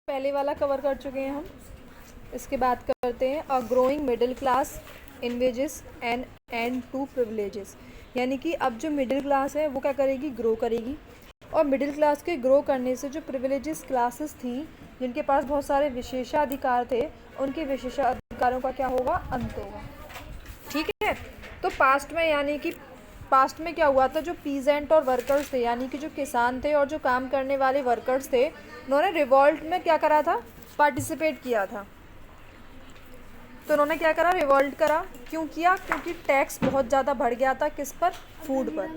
पहले वाला कवर कर चुके हैं हम। इसके बाद करते हैं a growing middle class envisages and end to privileges. यानी कि अब जो मिडिल क्लास है वो क्या करेगी, ग्रो करेगी, और मिडिल क्लास के ग्रो करने से जो प्रिविलेजेस क्लासेस थी जिनके पास बहुत सारे विशेषाधिकार थे, उनके विशेषाधिकारों का क्या होगा, अंत होगा। ठीक है। तो पास्ट में, यानी कि पास्ट में क्या हुआ था, जो पीजेंट और वर्कर्स थे, यानी कि जो किसान थे और जो काम करने वाले वर्कर्स थे, उन्होंने रिवॉल्ट में क्या करा था, पार्टिसिपेट किया था। तो उन्होंने क्या करा, रिवॉल्ट करा। क्यों किया? क्योंकि टैक्स बहुत ज़्यादा बढ़ गया था, किस पर, फूड पर,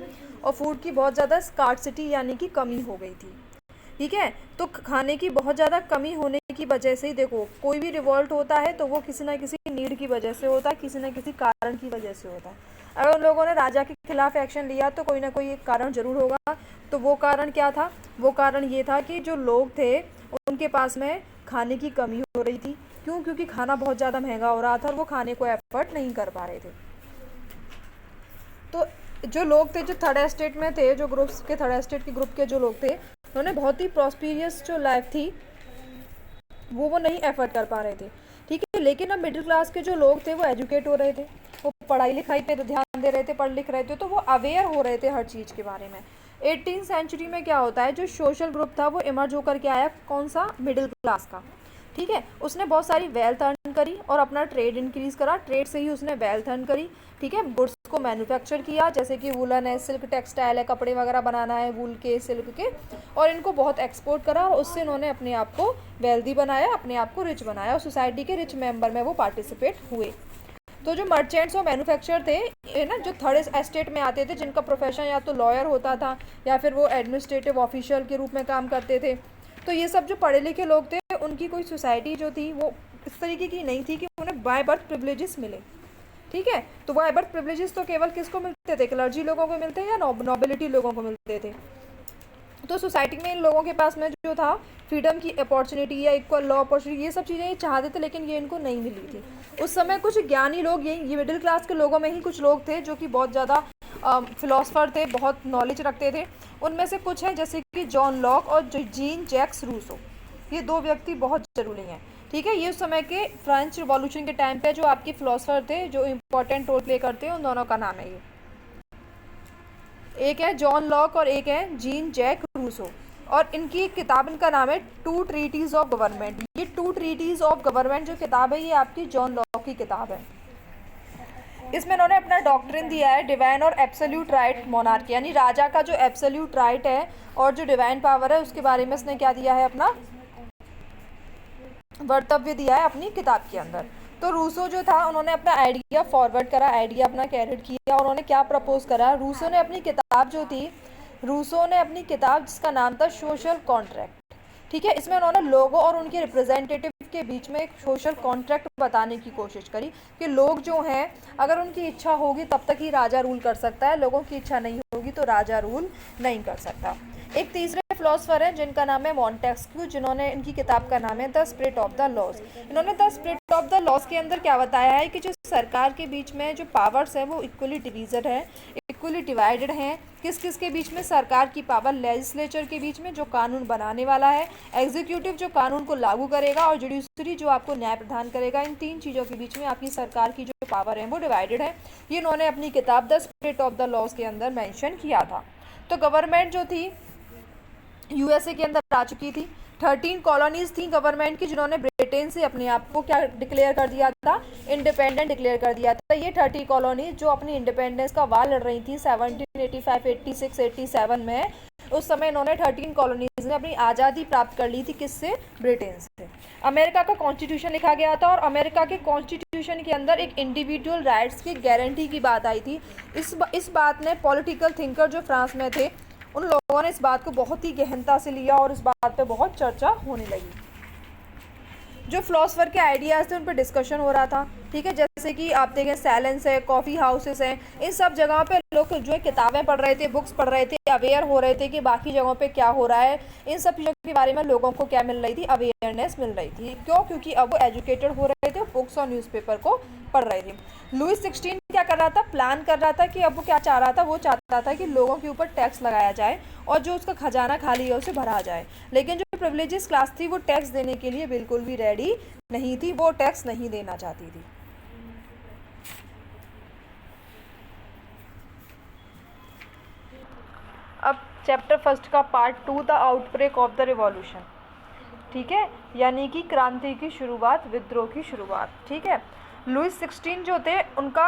और फूड की बहुत ज़्यादा स्कार्सिटी यानी कि कमी हो गई थी। ठीक है। तो खाने की बहुत ज़्यादा कमी होने की वजह से ही, देखो कोई भी रिवॉल्ट होता है तो वो किसी ना किसी नीड की वजह से होता है, किसी ना किसी कारण की वजह से होता है। अगर उन लोगों ने राजा के खिलाफ एक्शन लिया तो कोई ना कोई एक कारण ज़रूर होगा। तो वो कारण क्या था? वो कारण ये था कि जो लोग थे उनके पास में खाने की कमी हो रही थी। क्यों? क्योंकि खाना बहुत ज़्यादा महंगा हो रहा था और वो खाने को एफर्ट नहीं कर पा रहे थे। तो जो लोग थे, जो थर्ड एस्टेट में थे, जो ग्रुप्स के, थर्ड एस्टेट के ग्रुप के जो लोग थे, उन्होंने बहुत ही प्रॉस्पेरियस जो लाइफ थी वो नहीं एफर्ट कर पा रहे थे। ठीक है। लेकिन अब मिडिल क्लास के जो लोग थे वो एजुकेट हो रहे थे, वो पढ़ाई लिखाई पे ध्यान दे रहे थे, पढ़ लिख रहे थे, तो वो अवेयर हो रहे थे हर चीज़ के बारे में। 18th सेंचुरी में क्या होता है, जो सोशल ग्रुप था वो इमर्ज होकर के आया, कौन सा, मिडिल क्लास का। ठीक है। उसने बहुत सारी वेल्थ अर्न करी और अपना ट्रेड इंक्रीज करा, ट्रेड से ही उसने वेल्थ अर्न करी। ठीक है। गुड्स को मैन्युफैक्चर किया, जैसे कि वुलन है, सिल्क टेक्सटाइल है, कपड़े वगैरह बनाना है वूल के, सिल्क के, और इनको बहुत एक्सपोर्ट करा और उससे इन्होंने अपने आप को वेल्दी बनाया, अपने आप को रिच बनाया और सोसाइटी के रिच मेंबर में वो पार्टिसिपेट हुए। तो जो मर्चेंट्स और मैन्युफैक्चर थे, ये ना, जो थर्ड एस्टेट में आते थे, जिनका प्रोफेशन या तो लॉयर होता था या फिर वो एडमिनिस्ट्रेटिव ऑफिशियल के रूप में काम करते थे, तो ये सब जो पढ़े लिखे लोग थे उनकी कोई सोसाइटी जो थी वो इस तरीके की नहीं थी कि उन्हें बाय बर्थ प्रिविलेजेस मिले। ठीक है। तो बाय बर्थ प्रिविलेजेस तो केवल किसको मिलते थे, क्लर्जी लोगों को मिलते या नोबिलिटी लोगों को मिलते थे। तो सोसाइटी में इन लोगों के पास में जो था फ्रीडम की अपॉर्चुनिटी या इक्वल लॉ अपॉर्चुनिटी, ये सब चीज़ें ये चाहते थे, लेकिन ये इनको नहीं मिली थी। उस समय कुछ ज्ञानी लोग, ये मिडिल क्लास के लोगों में ही कुछ लोग थे जो कि बहुत ज़्यादा फिलोसफर थे, बहुत नॉलेज रखते थे। उनमें से कुछ हैं जैसे कि जॉन लॉक और जीन जैक्स रूसो। ये दो व्यक्ति बहुत ज़रूरी हैं। ठीक है। ये उस समय के फ्रेंच रिवॉल्यूशन के टाइम पे जो आपके फिलोसफर थे, जो इम्पोर्टेंट रोल प्ले करते हैं, उन दोनों का नाम है ये। एक है जॉन लॉक और एक है जीन जैक रूसो, और इनकी किताब, इनका नाम है टू ट्रीटीज ऑफ गवर्नमेंट। ये टू ट्रीटीज ऑफ गवर्नमेंट जो किताब है, ये आपकी जॉन लॉक की किताब है। इसमें इन्होंने अपना डॉक्ट्रिन दिया है डिवाइन और एब्सोल्यूट राइट मोनार्की, यानी राजा का जो एब्सोल्यूट राइट है और जो डिवाइन पावर है उसके बारे में इसने क्या दिया है, अपना वक्तव्य दिया है अपनी किताब के अंदर। तो रूसो जो था, उन्होंने अपना आइडिया फॉरवर्ड करा, आइडिया अपना कैरिड किया, और उन्होंने क्या प्रपोज करा। रूसो ने अपनी किताब जो थी, रूसो ने अपनी किताब जिसका नाम था सोशल कॉन्ट्रैक्ट। ठीक है। इसमें उन्होंने लोगों और उनके रिप्रेजेंटेटिव के बीच में एक सोशल कॉन्ट्रैक्ट बताने की कोशिश करी कि लोग जो हैं, अगर उनकी इच्छा होगी तब तक ही राजा रूल कर सकता है, लोगों की इच्छा नहीं होगी तो राजा रूल नहीं कर सकता। एक तीसरे फिलोसफर हैं जिनका नाम है मॉन्टेस्क्यू, जिन्होंने, इनकी किताब का नाम है the spirit of the laws. इन्होंने the spirit of the laws के अंदर क्या बताया है कि जो सरकार के बीच में जो पावर्स है वो इक्वली डिवीजन है, इक्वली डिवाइडेड हैं। किस किस के बीच में? सरकार की पावर लेजिस्लेचर के बीच में जो कानून बनाने वाला है, एग्जीक्यूटिव जो कानून को लागू करेगा, और जुडिशरी जो आपको न्याय प्रदान करेगा। इन तीन चीज़ों के बीच में आपकी सरकार की जो पावर है वो डिवाइडेड है। ये इन्होंने अपनी किताब the spirit of the laws के अंदर मेंशन किया था। तो गवर्नमेंट जो थी यूएसए के अंदर आ चुकी थी। 13 कॉलोनीज थी गवर्नमेंट की, जिन्होंने ब्रिटेन से अपने आप को क्या डिक्लेयर कर दिया था, इंडिपेंडेंट डिक्लेयर कर दिया था। ये 30 कॉलोनीज जो अपनी इंडिपेंडेंस का वार लड़ रही थी 1785, 86, 87 में, उस समय इन्होंने 13 कॉलोनीज ने अपनी आज़ादी प्राप्त कर ली थी, किससे? ब्रिटेन से। अमेरिका का कॉन्स्टिट्यूशन लिखा गया था और अमेरिका के कॉन्स्टिट्यूशन के अंदर एक इंडिविजुअल राइट्स की गारंटी की बात आई थी। इस बात ने पॉलिटिकल थिंकर जो फ्रांस में थे, उन लोगों ने इस बात को बहुत ही गहनता से लिया और इस बात पे बहुत चर्चा होने लगी। जो फिलोसफर के आइडियाज़ थे उन पर डिस्कशन हो रहा था। ठीक है। जैसे कि आप देखें सैलेंस है, कॉफ़ी हाउसेस हैं, इन सब जगहों पे लोग जो है किताबें पढ़ रहे थे, बुक्स पढ़ रहे थे, अवेयर हो रहे थे कि बाकी जगहों पे क्या हो रहा है। इन सब चीज़ों के बारे में लोगों को क्या मिल रही थी, अवेयरनेस मिल रही थी। क्यों? क्योंकि अब वो एजुकेटेड हो रहे थे, बुक्स और न्यूज़पेपर को पढ़ रहे थे। लुईस 16 क्या कर रहा था, प्लान कर रहा था कि अब वो क्या चाह रहा था, वो चाहता था कि लोगों के ऊपर टैक्स लगाया जाए और जो उसका खजाना खाली है उसे भरा जाए। लेकिन जो प्रिविलेजेस क्लास थी वो टैक्स देने के लिए बिल्कुल भी रेडी नहीं थी, वो टैक्स नहीं देना चाहती थी। अब चैप्टर फर्स्ट का part 2, the outbreak of the revolution, ठीक है, यानी कि क्रांति की शुरुआत, विद्रोह की शुरुआत, ठीक है। लुईस 16 जो थे उनका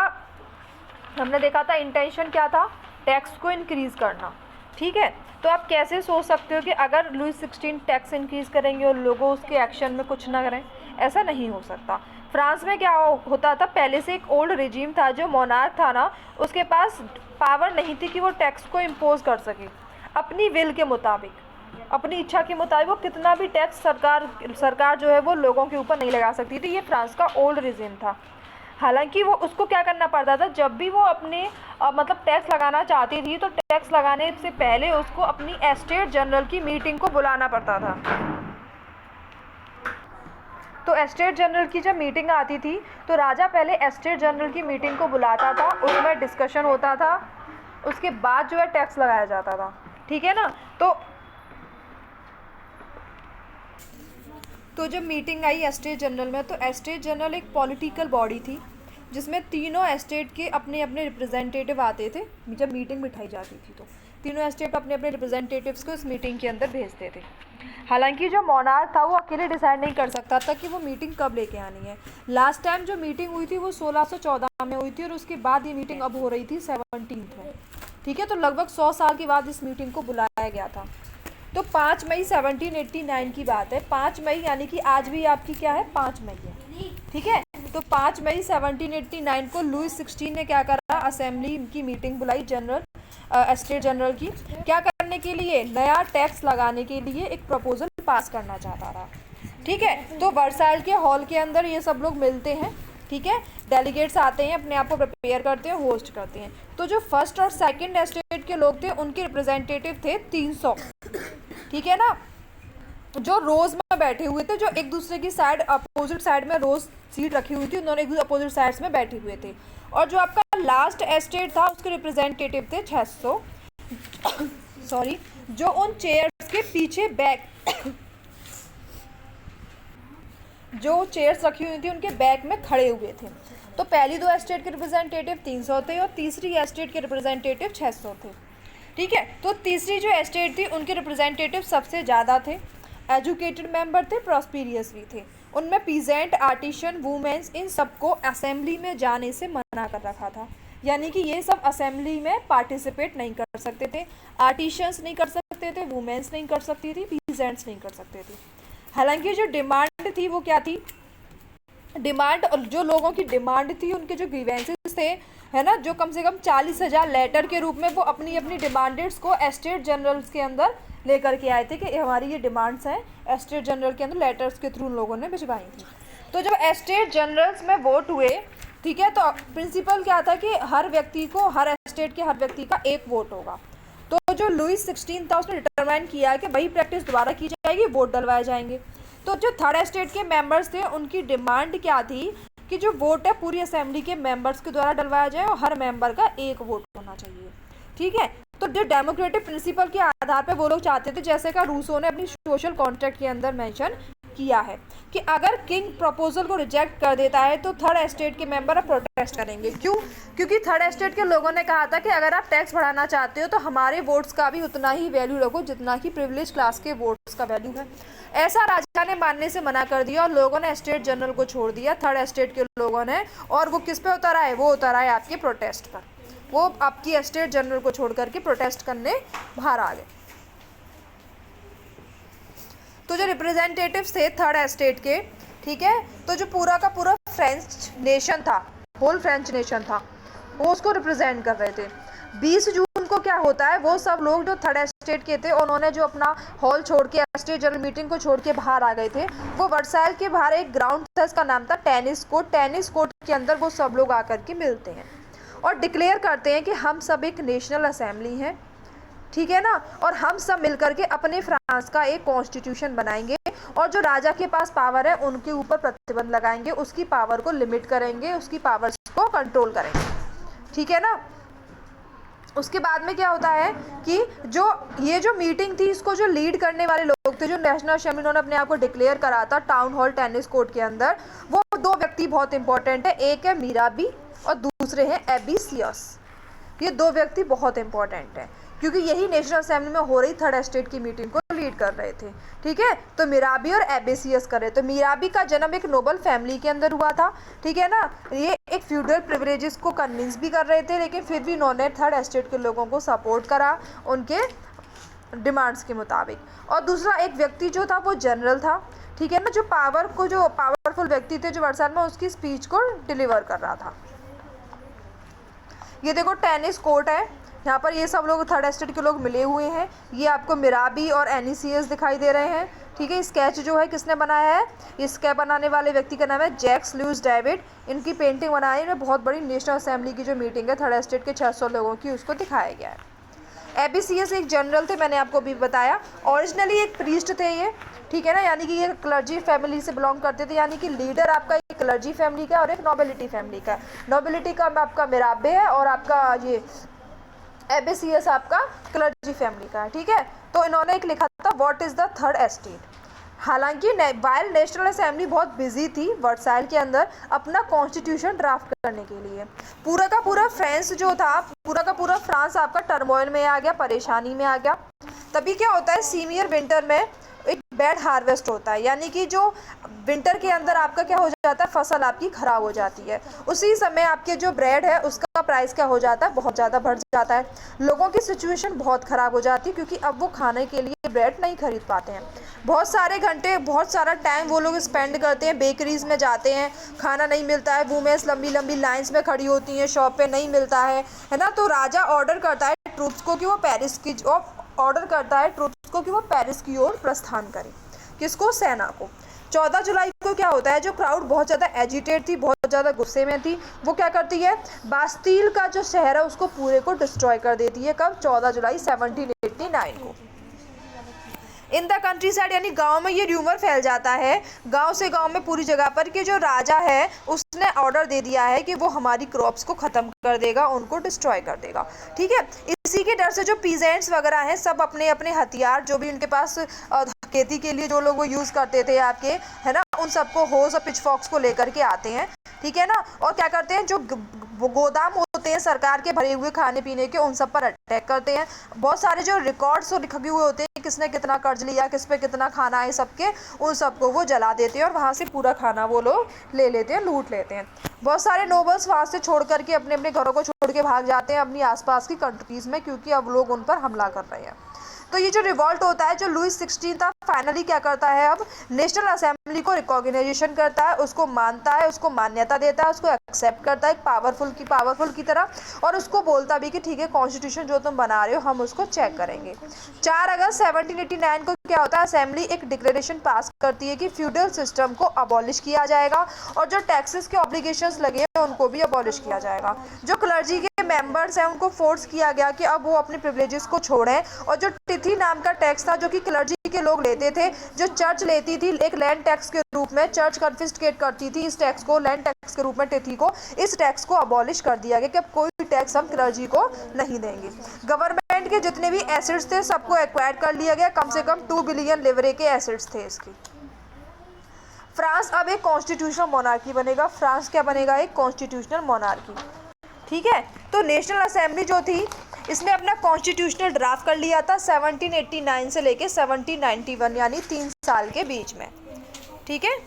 हमने देखा था इंटेंशन क्या था, टैक्स को इंक्रीज़ करना, ठीक है। तो आप कैसे सोच सकते हो कि अगर लुईस 16 टैक्स इंक्रीज़ करेंगे और लोगों उसके एक्शन में कुछ ना करें, ऐसा नहीं हो सकता। फ्रांस में क्या होता था, पहले से एक ओल्ड रिजीम था, जो मोनार्क था ना, उसके पास पावर नहीं थी कि वो टैक्स को इम्पोज कर सके अपनी विल के मुताबिक, अपनी इच्छा के मुताबिक। वो कितना भी टैक्स सरकार जो है वो लोगों के ऊपर नहीं लगा सकती थी। ये फ्रांस का ओल्ड रिजीम था। हालांकि वो उसको क्या करना पड़ता था, जब भी वो अपने मतलब टैक्स लगाना चाहती थी तो टैक्स लगाने से पहले उसको अपनी एस्टेट जनरल की मीटिंग को बुलाना पड़ता था। तो एस्टेट जनरल की जब मीटिंग आती थी तो राजा पहले एस्टेट जनरल की मीटिंग को बुलाता था, उसमें डिस्कशन होता था, उसके बाद जो है टैक्स लगाया जाता था, ठीक है ना। तो जब मीटिंग आई एस्टेट जनरल में, तो एस्टेट जनरल एक पॉलिटिकल बॉडी थी जिसमें तीनों एस्टेट के अपने अपने रिप्रेजेंटेटिव आते थे। जब मीटिंग बिठाई जाती थी तो तीनों एस्टेट अपने अपने रिप्रेजेंटेटिव्स को इस मीटिंग के अंदर भेजते थे। हालांकि जो मोनार्क था वो अकेले डिसाइड नहीं कर सकता था कि वो मीटिंग कब लेके आनी है। लास्ट टाइम जो मीटिंग हुई थी वो 1614 में हुई थी और उसके बाद ये मीटिंग अब हो रही थी 17 में, ठीक है। तो लगभग 100 साल के बाद इस मीटिंग को बुलाया गया था। तो 5 मई 1789 की बात है। 5 मई यानी कि आज भी आपकी क्या है, 5 मई है, ठीक है। तो 5 मई 1789 को लुईस 16 ने क्या करा, असेंबली की मीटिंग बुलाई जनरल एस्टेट जनरल की, क्या करने के लिए, नया टैक्स लगाने के लिए एक प्रपोजल पास करना चाहता था, ठीक है। तो वर्साइल के हॉल के अंदर ये सब लोग मिलते हैं, ठीक है। डेलीगेट्स आते हैं, अपने आप को प्रिपेयर करते हैं, होस्ट करते हैं। तो जो फर्स्ट और सेकंड एस्टेट के लोग थे उनके रिप्रेजेंटेटिव थे 300, ठीक है ना, जो रोज में बैठे हुए थे, जो एक दूसरे की साइड अपोजिट साइड में रोज सीट रखी हुई थी, उन्होंने एक दूसरे अपोजिट साइड्स में बैठे हुए थे। और जो आपका लास्ट एस्टेट था उसके रिप्रेजेंटेटिव थे 600 सॉरी, जो उन चेयर्स के पीछे बैक जो चेयर्स रखी हुई थी उनके बैक में खड़े हुए थे। तो पहली दो एस्टेट के रिप्रेजेंटेटिव 300 थे और तीसरी एस्टेट के रिप्रेजेंटेटिव 600 थे, ठीक है। तो तीसरी जो एस्टेट थी उनके रिप्रेजेंटेटिव सबसे ज़्यादा थे, एजुकेटेड मेंबर थे, प्रॉस्पेरियस भी थे। उनमें पीजेंट, आर्टिशन, वुमेन्स, इन सबको असेंबली में जाने से मना कर रखा था, यानी कि ये सब असेंबली में पार्टिसिपेट नहीं कर सकते थे। आर्टिशंस नहीं कर सकते थे, वुमेन्स नहीं कर सकती थी, पीजेंट्स नहीं कर सकते थे। हालांकि जो डिमांड थी वो क्या थी, डिमांड, और जो लोगों की डिमांड थी, उनके जो ग्रीवेंसेस थे, है ना, जो कम से कम 40,000 लेटर के रूप में वो अपनी अपनी डिमांडेड्स को एस्टेट जनरल्स के अंदर लेकर के आए थे कि हमारी ये डिमांड्स हैं, एस्टेट जनरल के अंदर लेटर्स के थ्रू लोगों ने भिजवाई थी। तो जब एस्टेट जनरल्स में वोट हुए, ठीक है, तो प्रिंसिपल क्या था कि हर व्यक्ति को, हर एस्टेट के हर व्यक्ति का एक वोट होगा। तो जो लुईस 16 था उसने डिटरमाइन किया कि वही प्रैक्टिस दोबारा की जाएगी, वोट डलवाए जाएंगे। तो जो थर्ड एस्टेट के मेंबर्स थे उनकी डिमांड क्या थी कि जो वोट है पूरी असेंबली के मेंबर्स के द्वारा डलवाया जाए और हर मेंबर का एक वोट होना चाहिए, ठीक है। तो जो डेमोक्रेटिक प्रिंसिपल के आधार पर वो लोग चाहते थे, जैसे का रूसो ने अपनी सोशल कॉन्ट्रैक्ट के अंदर मेंशन किया है कि अगर किंग प्रपोजल को रिजेक्ट कर देता है तो थर्ड एस्टेट के मेंबर अब प्रोटेस्ट करेंगे। क्यों? क्योंकि थर्ड एस्टेट के लोगों ने कहा था कि अगर आप टैक्स बढ़ाना चाहते हो तो हमारे वोट्स का भी उतना ही वैल्यू रखो जितना कि प्रिविलेज क्लास के वोट्स का वैल्यू है। ऐसा राजा ने मानने से मना कर दिया और लोगों ने एस्टेट जनरल को छोड़ दिया, थर्ड एस्टेट के लोगों ने। और वो किस पे उतर आए? वो उतर आए आपके प्रोटेस्ट पर। वो आपकी एस्टेट जनरल को छोड़ करके प्रोटेस्ट करने बाहर आ गए। तो जो रिप्रेजेंटेटिव्स थे थर्ड एस्टेट के, ठीक है, तो जो पूरा का पूरा फ्रेंच नेशन था, होल फ्रेंच नेशन था, वो उसको रिप्रेजेंट कर रहे थे। 20 जून को क्या होता है, वो सब लोग जो थर्ड एस्टेट के थे उन्होंने जो अपना हॉल छोड़ के, एस्टेट जनरल मीटिंग को छोड़ के बाहर आ गए थे। वो वर्साइल के बाहर एक ग्राउंड था, इसका नाम था टेनिस कोर्ट। टेनिस कोर्ट के अंदर वो सब लोग आकर के मिलते हैं और डिक्लेयर करते हैं कि हम सब एक नेशनल असेंबली हैं, ठीक है ना। और हम सब मिलकर के अपने फ्रांस का एक कॉन्स्टिट्यूशन बनाएंगे और जो राजा के पास पावर है उनके ऊपर प्रतिबंध लगाएंगे, उसकी पावर को लिमिट करेंगे, उसकी पावर्स को कंट्रोल करेंगे, ठीक है ना। उसके बाद में क्या होता है कि जो मीटिंग थी, इसको जो लीड करने वाले लोग थे, जो नेशनल असेंबली उन्होंने अपने आप को डिक्लेयर करा था टाउन हॉल टेनिस कोर्ट के अंदर, वो दो व्यक्ति बहुत इंपॉर्टेंट है। एक है मिराबी और दूसरे हैं एबीसियस। ये दो व्यक्ति बहुत इंपॉर्टेंट हैं क्योंकि यही नेशनल असेंबली में हो रही थर्ड एस्टेट की मीटिंग को लीड कर रहे थे, ठीक है। तो मिराबी और एबीसियस कर रहे। तो मिराबी का जन्म एक नोबल फैमिली के अंदर हुआ था, ठीक है ना। ये एक फ्यूडल प्रिविलेजेस को कन्विंस भी कर रहे थे, लेकिन फिर भी इन्होंने थर्ड एस्टेट के लोगों को सपोर्ट करा उनके डिमांड्स के मुताबिक। और दूसरा एक व्यक्ति जो था वो जनरल था, ठीक है ना, जो पावरफुल व्यक्ति थे, जो वर्साइल में उसकी स्पीच को डिलीवर कर रहा था। ये देखो टेनिस कोर्ट है, यहाँ पर ये सब लोग थर्ड एस्टेट के लोग मिले हुए हैं। ये आपको मिराबी और एनीसीएस दिखाई दे रहे हैं, ठीक है। स्केच जो है किसने बनाया है, ये स्केच बनाने वाले व्यक्ति का नाम है जैक्स लुइस डेविड। इनकी पेंटिंग बनाई है, बहुत बड़ी नेशनल असेंबली की जो मीटिंग है थर्ड एस्टेट के 600 लोगों की, उसको दिखाया गया है। एबीसीएस एक जनरल थे, मैंने आपको भी बताया। ओरिजिनली एक प्रीस्ट थे ये, ठीक है ना, यानी कि ये क्लर्जी फैमिली से बिलोंग करते थे, यानी कि लीडर आपका एक क्लर्जी फैमिली का और एक नोबिलिटी फैमिली का। नोबिलिटी का आपका मिराबे है और आपका ये एबीसीएस आपका क्लर्जी फैमिली का है, ठीक है। तो इन्होंने एक लिखा था what is the third estate. हालांकि वाइल नेशनल असेंबली बहुत बिजी थी वर्साइल के अंदर अपना कॉन्स्टिट्यूशन ड्राफ्ट करने के लिए, पूरा का पूरा फ्रांस जो था, पूरा का पूरा फ्रांस आपका टर्मोइल में आ गया, परेशानी में आ गया। तभी क्या होता है, सीवियर विंटर में एक बैड हार्वेस्ट होता है, यानी कि जो विंटर के अंदर आपका क्या हो जाता है, फसल आपकी ख़राब हो जाती है। उसी समय आपके जो ब्रेड है उसका प्राइस क्या हो जाता है, बहुत ज़्यादा बढ़ जाता है। लोगों की सिचुएशन बहुत ख़राब हो जाती है क्योंकि अब वो खाने के लिए ब्रेड नहीं खरीद पाते हैं। बहुत सारे घंटे, बहुत सारा टाइम वो लोग स्पेंड करते हैं, बेकरीज़ में जाते हैं, खाना नहीं मिलता है, वुमेन्स लंबी लंबी लाइन्स में खड़ी होती हैं, शॉप पे नहीं मिलता है ना। तो राजा ऑर्डर करता है ट्रूप्स को कि वो पेरिस की ओर प्रस्थान करें। किसको, सेना को। 14 जुलाई को क्या होता है, जो क्राउड बहुत ज़्यादा एजिटेट थी, बहुत ज़्यादा गुस्से में थी, वो क्या करती है, बास्टील का जो शहर है उसको पूरे को डिस्ट्रॉय कर देती है। कब, 14 जुलाई 1789 को। इन द कंट्री साइड, यानी गांव में ये र्यूमर फैल जाता है, गांव से गांव में पूरी जगह पर, कि जो राजा है उसने ऑर्डर दे दिया है कि वो हमारी क्रॉप्स को ख़त्म कर देगा, उनको डिस्ट्रॉय कर देगा, ठीक है। इसी के डर से जो पीजेंट्स वगैरह हैं सब अपने अपने हथियार, जो भी उनके पास खेती के लिए जो लोग वो यूज़ करते थे आपके, है ना, उन सबको होज और पिचफॉक्स को लेकर के आते हैं, ठीक है ना। और क्या करते हैं, जो गोदाम होते हैं सरकार के भरे हुए खाने पीने के, उन सब पर अटैक करते हैं। बहुत सारे जो रिकॉर्ड्स लिखे हुए होते हैं, किसने कितना कर्ज लिया, किस पे कितना खाना है सबके, उन सबको वो जला देते हैं और वहाँ से पूरा खाना वो लोग ले लेते हैं, लूट लेते हैं। बहुत सारे नोबल्स वहाँ से छोड़ करके अपने अपने घरों को छोड़ के भाग जाते हैं अपनी आसपास की कंट्रीज़ में, क्योंकि अब लोग उन पर हमला कर रहे हैं। तो ये जो रिवॉल्ट होता है, जो लुइस 16 था, फाइनली क्या करता है, अब नेशनल असेंबली को रिकॉग्नाइजेशन करता है, उसको मानता है, उसको मान्यता देता है, उसको एक्सेप्ट करता है एक पावरफुल की तरह, और उसको बोलता भी कि ठीक है, कॉन्स्टिट्यूशन जो तुम बना रहे हो हम उसको चेक करेंगे। 4 अगस्त 1789 को क्या होता है, असेंबली एक डिक्लेरेशन पास करती है कि फ्यूडल सिस्टम को अबॉलिश किया जाएगा और जो टैक्सेस के ऑब्लिगेशंस लगे हैं उनको भी अबॉलिश किया जाएगा। जो क्लर्जी के मेंबर्स हैं उनको फोर्स किया गया कि अब वो अपने प्रिविलेजेस को छोड़ें, और जो तिथि नाम का टैक्स था जो कि क्लर्जी के लोग लेते थे, जो चर्च लेती थी एक लैंड टैक्स के रूप में, चर्च कन्फिस्केट करती थी इस टैक्स को लैंड टैक्स के रूप में, तिथि को, इस टैक्स को अबॉलिश कर दिया गया कि अब कोई टैक्स हम क्लर्जी को नहीं देंगे। गवर्नमेंट के जितने भी एसेट्स थे सबको एक्वायर कर लिया गया, कम से कम 2 बिलियन लिवरे के एसेट्स थे इसकी। फ्रांस अब एक कॉन्स्टिट्यूशनल मोनार्की बनेगा। फ्रांस क्या बनेगा, एक कॉन्स्टिट्यूशनल मोनार्की, ठीक है। तो नेशनल असेंबली जो थी इसने अपना कॉन्स्टिट्यूशनल ड्राफ्ट कर लिया था 1789 से लेके 1791, यानी 3 साल के बीच में, ठीक है।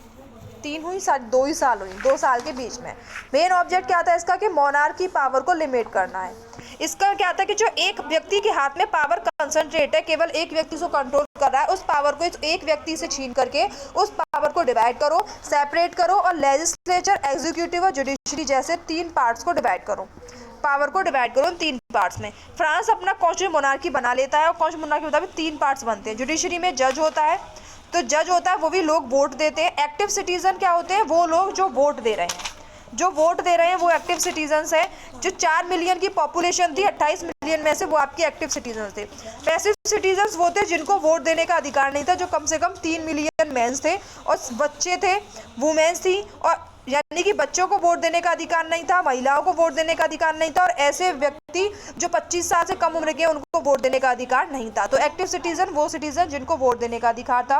2 साल के बीच में। मेन ऑब्जेक्ट क्या था इसका, कि मोनार्की पावर को लिमिट करना है। इसका क्या था कि जो एक व्यक्ति के हाथ में पावर कंसंट्रेट है, केवल एक व्यक्ति को कंट्रोल कर रहा है, उस पावर को एक व्यक्ति से छीन करके उस पावर को डिवाइड करो, सेपरेट करो, और लेजिस्लेचर, एग्जीक्यूटिव और जुडिशरी जैसे 3 पार्ट्स को डिवाइड करो, पावर को डिवाइड करो इन 3 पार्ट्स में। फ्रांस अपना कॉन्स्टिट्यूशनल मोनार्की बना लेता है, और कॉन्स्टिट्यूशनल मोनार्की के मुताबिक 3 पार्ट्स बनते हैं। जुडिशरी में जज होता है, तो जज होता है वो भी लोग वोट देते हैं। एक्टिव सिटीजन क्या होते हैं, वो लोग जो वोट दे रहे हैं, जो वोट दे रहे हैं वो एक्टिव सिटीजन्स हैं। जो 4 मिलियन की पॉपुलेशन थी, 28 मिलियन में से वो आपके एक्टिव सिटीजन्स थे। पैसिव सिटीजन्स वो थे जिनको वोट देने का अधिकार नहीं था, जो कम से कम 3 मिलियन मेंस थे और बच्चे थे, वुमेन्स थी, और यानी कि बच्चों को वोट देने का अधिकार नहीं था, महिलाओं को वोट देने का अधिकार नहीं था, और ऐसे व्यक्ति जो 25 साल से कम उम्र के हैं उनको वोट देने का अधिकार नहीं था। तो एक्टिव सिटीजन वो सिटीजन जिनको वोट देने का अधिकार था,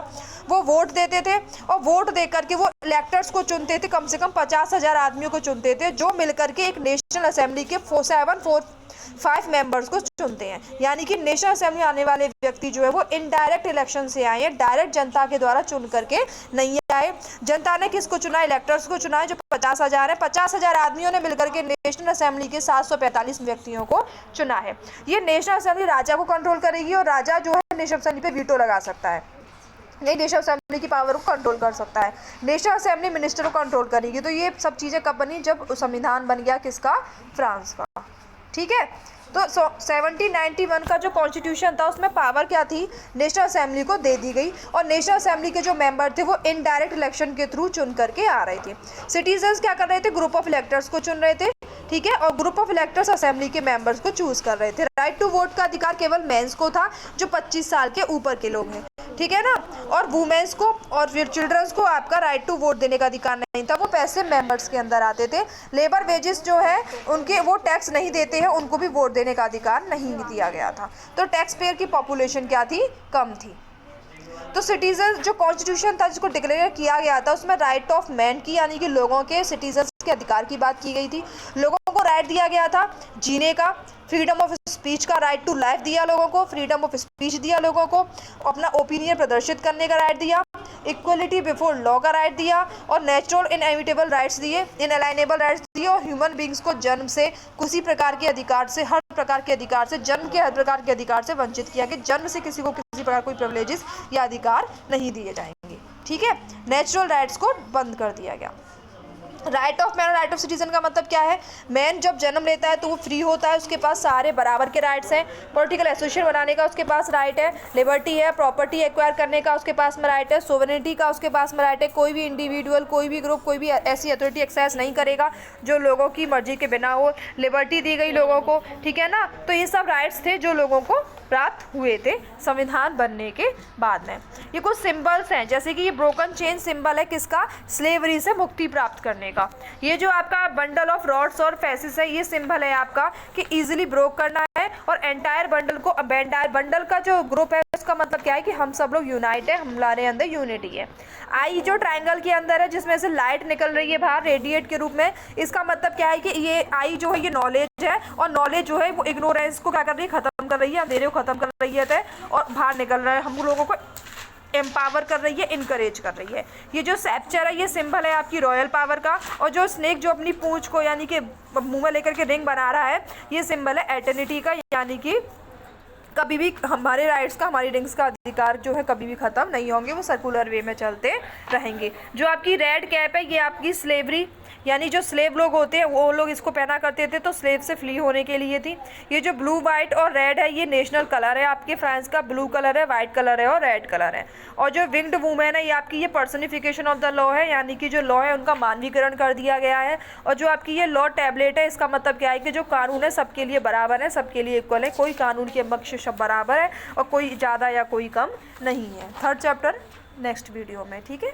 वो वोट देते थे और वोट दे करके वो इलेक्टर्स को चुनते थे। कम से कम 50,000 आदमियों को चुनते थे, जो मिलकर के एक नेशनल असेंबली के 745 मेंबर्स को चुनते हैं। यानी कि नेशनल असेंबली आने वाले व्यक्ति जो है वो इनडायरेक्ट इलेक्शन से आए हैं, डायरेक्ट जनता के द्वारा चुन करके नहीं आए। जनता ने किसको चुना? इलेक्टर्स को चुना है, जो 50,000 है। 50,000 आदमियों ने मिलकर के नेशनल असेंबली के 745 व्यक्तियों को चुना है। ये नेशनल असेंबली राजा को कंट्रोल करेगी और राजा जो है नेशनल असेंबली पे वीटो लगा सकता है, नहीं नेशनल असेंबली की पावर को कंट्रोल कर सकता है। नेशनल असेंबली मिनिस्टर को कंट्रोल करेगी। तो ये सब चीज़ें कब बनी? जब संविधान बन गया किसका? फ्रांस का। ठीक है, तो 1791 का जो कॉन्स्टिट्यूशन था उसमें पावर क्या थी? नेशनल असेंबली को दे दी गई, और नेशनल असेंबली के जो मेंबर थे वो इनडायरेक्ट इलेक्शन के थ्रू चुन करके आ रहे थे। सिटीजन्स क्या कर रहे थे? ग्रुप ऑफ इलेक्टर्स को चुन रहे थे, ठीक है, और ग्रुप ऑफ इलेक्टर्स असेंबली के मेंबर्स को चूज कर रहे थे। राइट टू वोट का अधिकार केवल मेंस को था, जो 25 साल के ऊपर के लोग हैं, ठीक है ना, और वुमेन्स को और फिर चिल्ड्रंस को आपका राइट टू वोट देने का अधिकार नहीं था, वो पैसे मेंबर्स के अंदर आते थे। लेबर वेजेस जो है उनके वो टैक्स नहीं देते हैं, उनको भी वोट देने का अधिकार नहीं दिया गया था। तो टैक्स पेयर की पॉपुलेशन क्या थी? कम थी। तो सिटीजन जो कॉन्स्टिट्यूशन था जिसको डिक्लेयर किया गया था उसमें राइट ऑफ मैन की, यानी कि लोगों के, सिटीजन्स के अधिकार की बात की गई थी। लोगों को राइट दिया गया था जीने का, फ्रीडम ऑफ स्पीच का, राइट टू लाइफ दिया लोगों को, फ्रीडम ऑफ स्पीच दिया लोगों को, अपना ओपिनियन प्रदर्शित करने का राइट दिया, इक्वलिटी बिफोर लॉ का राइट दिया, और नेचुरल इनएविटेबल राइट्स दिए, इनअलाइनेबल राइट्स दिए, और ह्यूमन बींग्स को जन्म से किसी प्रकार के अधिकार से, हर प्रकार के अधिकार से, जन्म के हर प्रकार के अधिकार से वंचित किया कि जन्म से किसी को किसी प्रकार कोई प्रिविलेजेस या अधिकार नहीं दिए जाएंगे। ठीक है, नेचुरल राइट्स को बंद कर दिया गया। राइट ऑफ मैन और राइट ऑफ सिटीजन का मतलब क्या है? मैन जब जन्म लेता है तो वो फ्री होता है, उसके पास सारे बराबर के राइट्स हैं। पॉलिटिकल एसोसिएशन बनाने का उसके पास राइट है, लिबर्टी है, प्रॉपर्टी एक्वायर करने का उसके पास में राइट है, सोवरेनिटी का उसके पास में राइट है। कोई भी इंडिविजुअल, कोई भी ग्रुप, कोई भी ऐसी अथॉरिटी एक्सेस नहीं करेगा जो लोगों की मर्जी के बिना हो। लिबर्टी दी गई लोगों को, ठीक है ना। तो ये सब राइट्स थे जो लोगों को प्राप्त हुए थे संविधान बनने के बाद में। ये कुछ सिंबल्स हैं, जैसे कि ये ब्रोकन चेन सिंबल है किसका? स्लेवरी से मुक्ति प्राप्त करने का। ये जो आपका बंडल ऑफ रॉड्स और फेसिस है, ये सिंबल है आपका कि इजीली ब्रोक करना है, और एंटायर बंडल को, एंटायर बंडल का जो ग्रुप है उसका मतलब क्या है कि हम सब लोग यूनाइट है, हमारे अंदर यूनिटी है। आई जो ट्राइंगल के अंदर है जिसमें से लाइट निकल रही है बाहर रेडिएट के रूप में, इसका मतलब क्या है कि ये आई जो है ये नॉलेज है, और नॉलेज जो है वो इग्नोरेंस को क्या कर रही है? खत्म कर रही है, अंधेरे को खत्म कर रही है, और बाहर निकल रहा है, हम लोगों को एम्पावर कर रही है, इनकरेज कर रही है। ये जो सेप्चर है ये सिंबल है आपकी रॉयल पावर का, और जो स्नेक जो अपनी पूंछ को यानी कि मुंह में लेकर के रिंग बना रहा है, ये सिंबल है एटर्निटी का, यानी कि कभी भी हमारे राइट्स का, हमारी रिंग्स का अधिकार जो है कभी भी ख़त्म नहीं होंगे, वो सर्कुलर वे में चलते रहेंगे। जो आपकी रेड कैप है ये आपकी स्लेवरी, यानी जो स्लेव लोग होते हैं वो लोग इसको पहना करते थे, तो स्लेव से फ्री होने के लिए थी। ये जो ब्लू, वाइट और रेड है ये नेशनल कलर है आपके फ्रांस का, ब्लू कलर है, वाइट कलर है और रेड कलर है। और जो विंग्ड वुमेन है ये आपकी ये पर्सनिफिकेशन ऑफ द लॉ है, यानी कि जो लॉ है उनका मानवीकरण कर दिया गया है। और जो आपकी ये लॉ टैबलेट है, इसका मतलब क्या है कि जो कानून है सबके लिए बराबर है, सबके लिए इक्वल है, कोई कानून के बख्शिश सब बराबर है और कोई ज़्यादा या कोई कम नहीं है। 3rd चैप्टर नेक्स्ट वीडियो में, ठीक है।